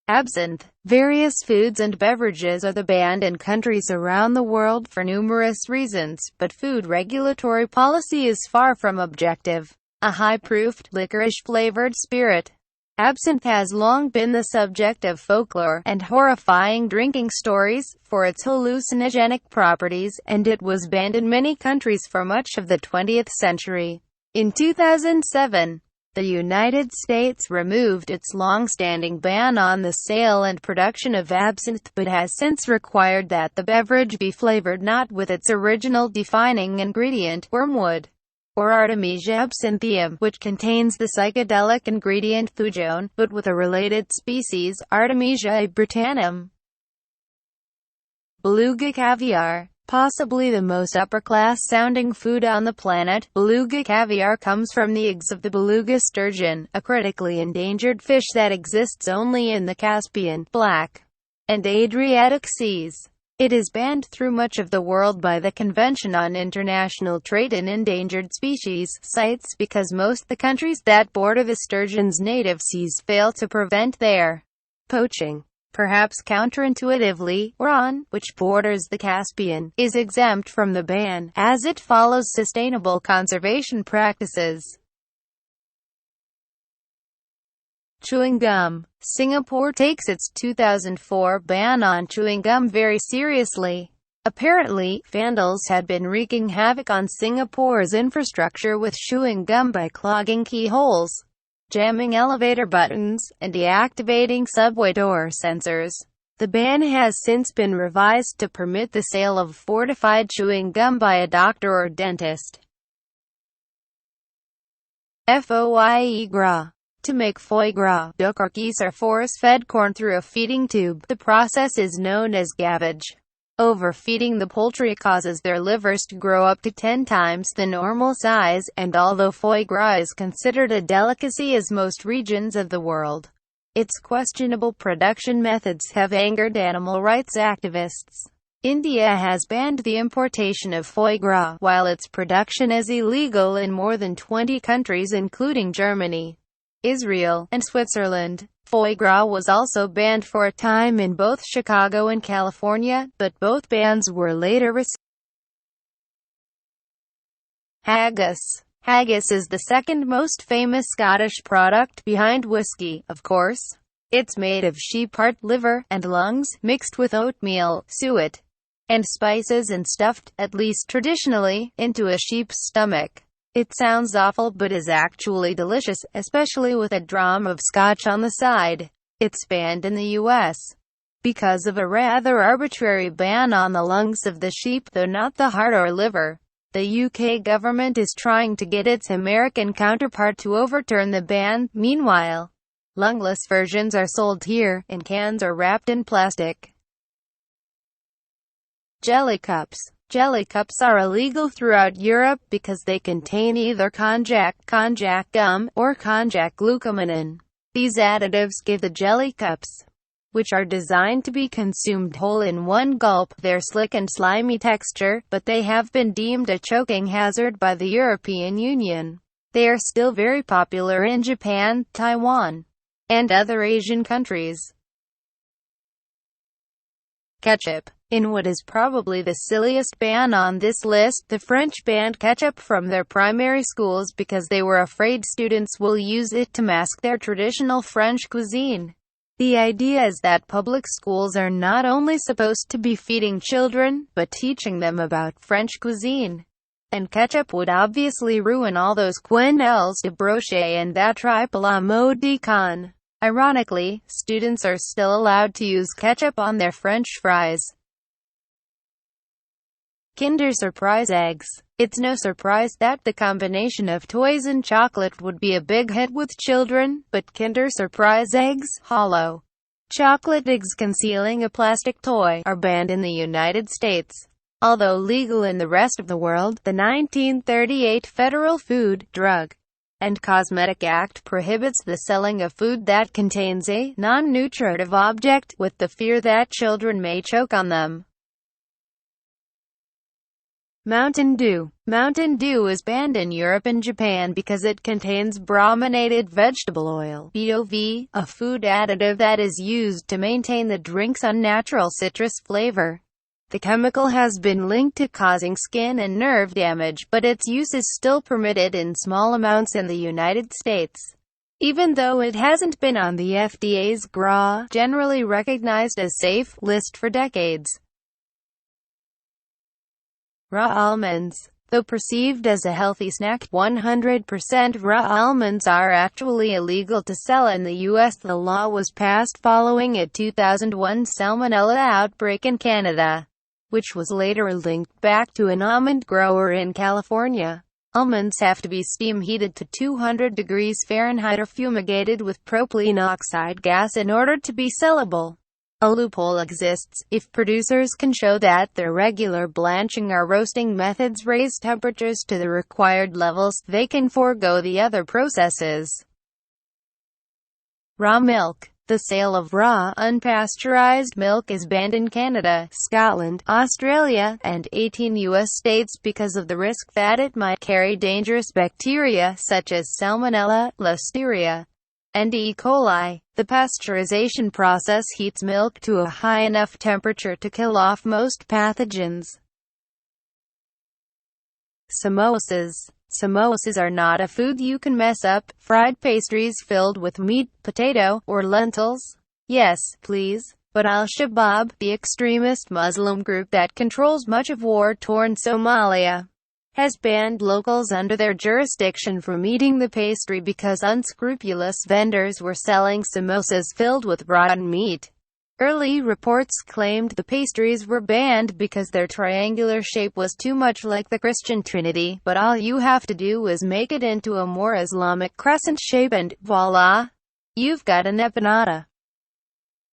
Absinthe. Various foods and beverages are banned in countries around the world for numerous reasons, but food regulatory policy is far from objective. A high-proofed, licorice-flavored spirit. Absinthe has long been the subject of folklore and horrifying drinking stories for its hallucinogenic properties, and it was banned in many countries for much of the 20th century. In 2007, the United States removed its long-standing ban on the sale and production of absinthe, but has since required that the beverage be flavored not with its original defining ingredient, wormwood, or Artemisia absinthium, which contains the psychedelic ingredient thujone, but with a related species, Artemisia britannicum. Beluga caviar. Possibly the most upper-class-sounding food on the planet, beluga caviar comes from the eggs of the beluga sturgeon, a critically endangered fish that exists only in the Caspian, Black, and Adriatic seas. It is banned through much of the world by the Convention on International Trade in Endangered Species (CITES) because most the countries that border the sturgeon's native seas fail to prevent their poaching. Perhaps counterintuitively, Iran, which borders the Caspian, is exempt from the ban, as it follows sustainable conservation practices. Chewing gum. Singapore takes its 2004 ban on chewing gum very seriously. Apparently, vandals had been wreaking havoc on Singapore's infrastructure with chewing gum by clogging keyholes, jamming elevator buttons, and deactivating subway door sensors. The ban has since been revised to permit the sale of fortified chewing gum by a doctor or dentist. Foie gras. To make foie gras, duck or geese are force-fed corn through a feeding tube. The process is known as gavage. Overfeeding the poultry causes their livers to grow up to 10 times the normal size, and although foie gras is considered a delicacy in most regions of the world, its questionable production methods have angered animal rights activists. India has banned the importation of foie gras, while its production is illegal in more than 20 countries including Germany, Israel, and Switzerland. Foie gras was also banned for a time in both Chicago and California, but both bans were later rescinded. Haggis. Haggis is the second most famous Scottish product behind whiskey, of course. It's made of sheep heart, liver, and lungs, mixed with oatmeal, suet, and spices and stuffed, at least traditionally, into a sheep's stomach. It sounds awful but is actually delicious, especially with a dram of scotch on the side. It's banned in the US because of a rather arbitrary ban on the lungs of the sheep, though not the heart or liver. The UK government is trying to get its American counterpart to overturn the ban. Meanwhile, lungless versions are sold here, in cans or wrapped in plastic. Jelly cups. Jelly cups are illegal throughout Europe because they contain either konjac gum, or konjac glucomannan. These additives give the jelly cups, which are designed to be consumed whole in one gulp, their slick and slimy texture, but they have been deemed a choking hazard by the European Union. They are still very popular in Japan, Taiwan, and other Asian countries. Ketchup. In what is probably the silliest ban on this list, the French banned ketchup from their primary schools because they were afraid students will use it to mask their traditional French cuisine. The idea is that public schools are not only supposed to be feeding children, but teaching them about French cuisine. And ketchup would obviously ruin all those quenelles de brochet and that tripe à la mode de Cannes. Ironically, students are still allowed to use ketchup on their French fries. Kinder Surprise eggs. It's no surprise that the combination of toys and chocolate would be a big hit with children, but Kinder Surprise eggs, hollow chocolate eggs concealing a plastic toy, are banned in the United States. Although legal in the rest of the world, the 1938 Federal Food, Drug, and Cosmetic Act prohibits the selling of food that contains a non-nutritive object, with the fear that children may choke on them. Mountain Dew. Mountain Dew is banned in Europe and Japan because it contains brominated vegetable oil (BOV), a food additive that is used to maintain the drink's unnatural citrus flavor. The chemical has been linked to causing skin and nerve damage, but its use is still permitted in small amounts in the United States. Even though it hasn't been on the FDA's GRA, generally recognized as safe, list for decades. Raw almonds. Though perceived as a healthy snack, 100% raw almonds are actually illegal to sell in the U.S. The law was passed following a 2001 salmonella outbreak in Canada, which was later linked back to an almond grower in California. Almonds have to be steam heated to 200 degrees Fahrenheit or fumigated with propylene oxide gas in order to be sellable. A loophole exists. If producers can show that their regular blanching or roasting methods raise temperatures to the required levels, they can forego the other processes. Raw milk. The sale of raw, unpasteurized milk is banned in Canada, Scotland, Australia, and 18 U.S. states because of the risk that it might carry dangerous bacteria such as Salmonella, Listeria, and E. coli. The pasteurization process heats milk to a high enough temperature to kill off most pathogens. Samosas. Samosas are not a food you can mess up. Fried pastries filled with meat, potato, or lentils. Yes, please. But Al-Shabaab, the extremist Muslim group that controls much of war-torn Somalia, has banned locals under their jurisdiction from eating the pastry because unscrupulous vendors were selling samosas filled with rotten meat. Early reports claimed the pastries were banned because their triangular shape was too much like the Christian Trinity, but all you have to do is make it into a more Islamic crescent shape and voila! You've got an empanada.